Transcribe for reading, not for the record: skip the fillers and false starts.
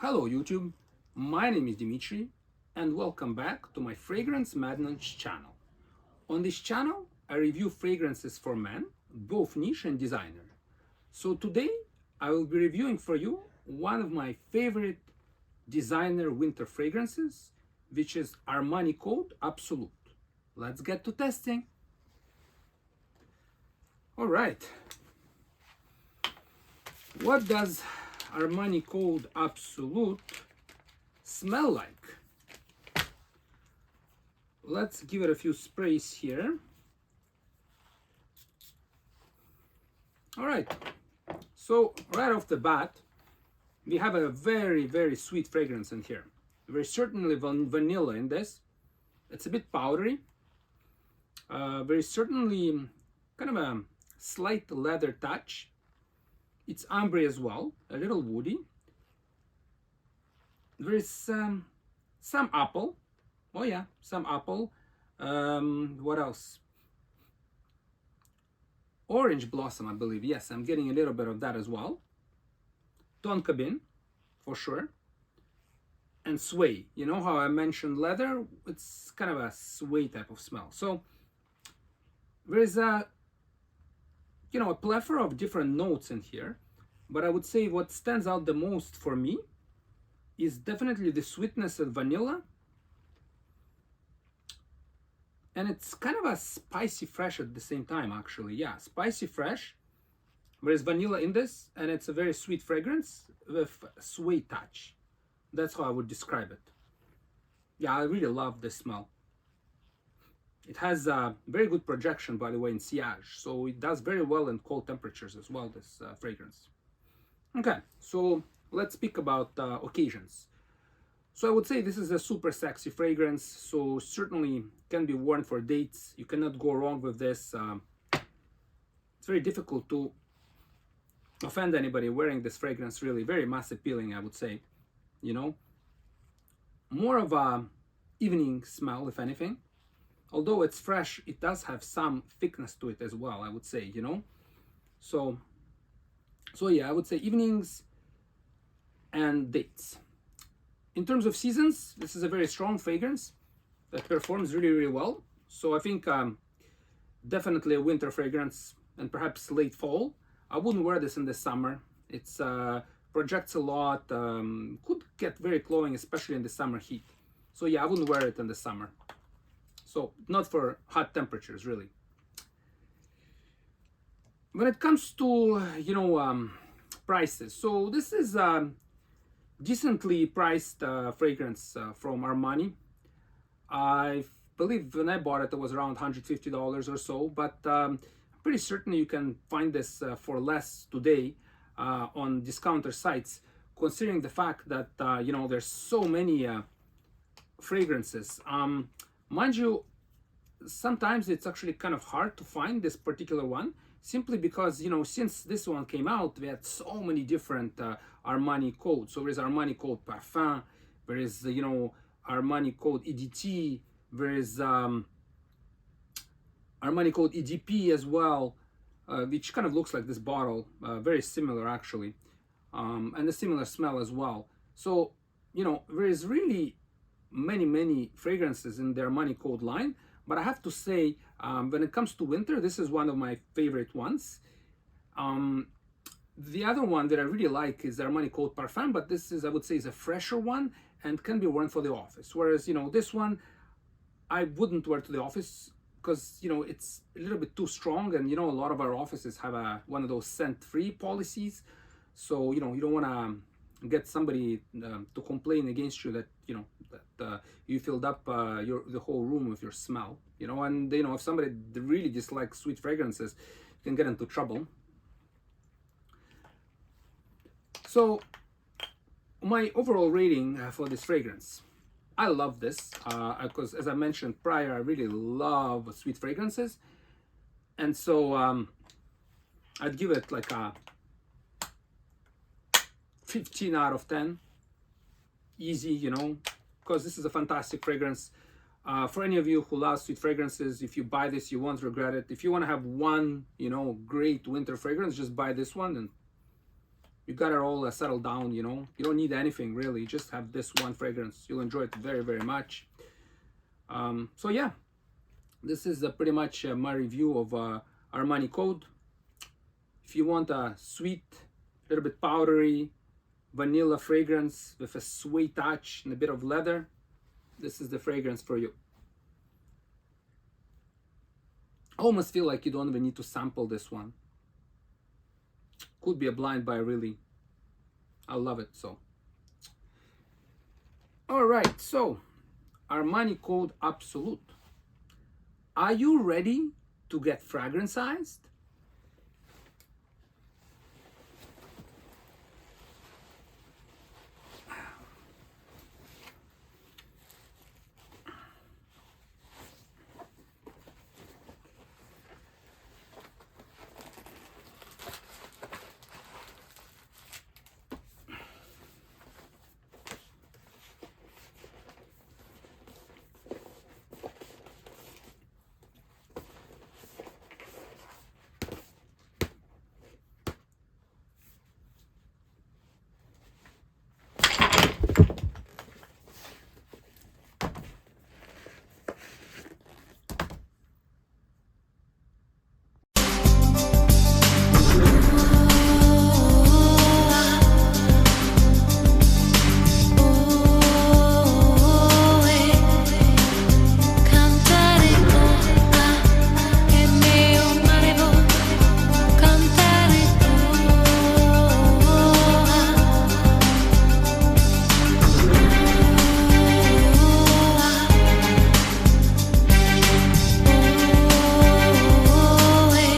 Hello YouTube, my name is Dimitri and welcome back to my Fragrance Madness channel. On this channel, I review fragrances for men, both niche and designer. So today, I will be reviewing for you one of my favorite designer winter fragrances, which is Armani Code Absolute. Let's get to testing. All right. What does Armani Code Absolute smell like? Let's give it a few sprays here. All right, so right off the bat, we have a very sweet fragrance in here. There's certainly vanilla in this. It's a bit powdery. There's certainly kind of a slight leather touch. It's ambre as well, a little woody. There is some apple. Oh yeah, some apple. What else? Orange blossom, I believe. Yes, I'm getting a little bit of that as well. Tonka bean, for sure. And sway. You know how I mentioned leather? It's kind of a sway type of smell. So there is a plethora of different notes in here, but I would say what stands out the most for me is definitely the sweetness of vanilla, and it's kind of a spicy fresh at the same time. Actually, yeah, spicy fresh. There's vanilla in this, and it's a very sweet fragrance with sway touch. That's how I would describe it. Yeah, I really love this smell. It has a very good projection, by the way, in sillage, so it does very well in cold temperatures as well, this fragrance. Okay, so let's speak about occasions. So I would say this is a super sexy fragrance, so certainly can be worn for dates. You cannot go wrong with this. It's very difficult to offend anybody wearing this fragrance, really. Very mass appealing, I would say. You know, more of a evening smell, if anything. Although it's fresh, it does have some thickness to it as well, I would say, you know. So yeah, I would say evenings and dates. In terms of seasons, this is a very strong fragrance that performs really well. So I think definitely a winter fragrance and perhaps late fall. I wouldn't wear this in the summer. It's projects a lot, could get very cloying, especially in the summer heat. So yeah, I wouldn't wear it in the summer. So not for hot temperatures, really. When it comes to, prices, so this is a decently priced fragrance from Armani. I believe when I bought it, it was around $150 or so, but I'm pretty certain you can find this for less today on discounter sites, considering the fact that, there's so many fragrances. Mind you, sometimes it's actually kind of hard to find this particular one, simply because, since this one came out, we had so many different Armani codes. So there's Armani Code Parfum, there is, Armani Code EDT, there is Armani Code EDP as well, which kind of looks like this bottle, very similar actually, and a similar smell as well. So, there is really many fragrances in the Armani Code line, but I have to say, when it comes to winter, this is one of my favorite ones. The other one that I really like is the Armani Code Parfum, but this is, I would say, is a fresher one and can be worn for the office. Whereas, this one I wouldn't wear to the office because, it's a little bit too strong, and, a lot of our offices have one of those scent-free policies. So, you don't want to get somebody to complain against you that you filled up the whole room with your smell, and if somebody really dislikes sweet fragrances, you can get into trouble. So my overall rating for this fragrance, I love this because, as I mentioned prior, I really love sweet fragrances, and so I'd give it like a 15 out of 10. Easy, because this is a fantastic fragrance. For any of you who love sweet fragrances, if you buy this, you won't regret it. If you want to have one, great winter fragrance, just buy this one, and you got it all settled down, you know. You don't need anything really. You just have this one fragrance. You'll enjoy it very, very much. So yeah, this is pretty much my review of Armani Code. If you want a sweet, little bit powdery, vanilla fragrance with a sweet touch and a bit of leather, this is the fragrance for you. I almost feel like you don't even need to sample this one. Could be a blind buy, really. I love it so. All right, so Armani Code Absolute. Are you ready to get fragrance-ized?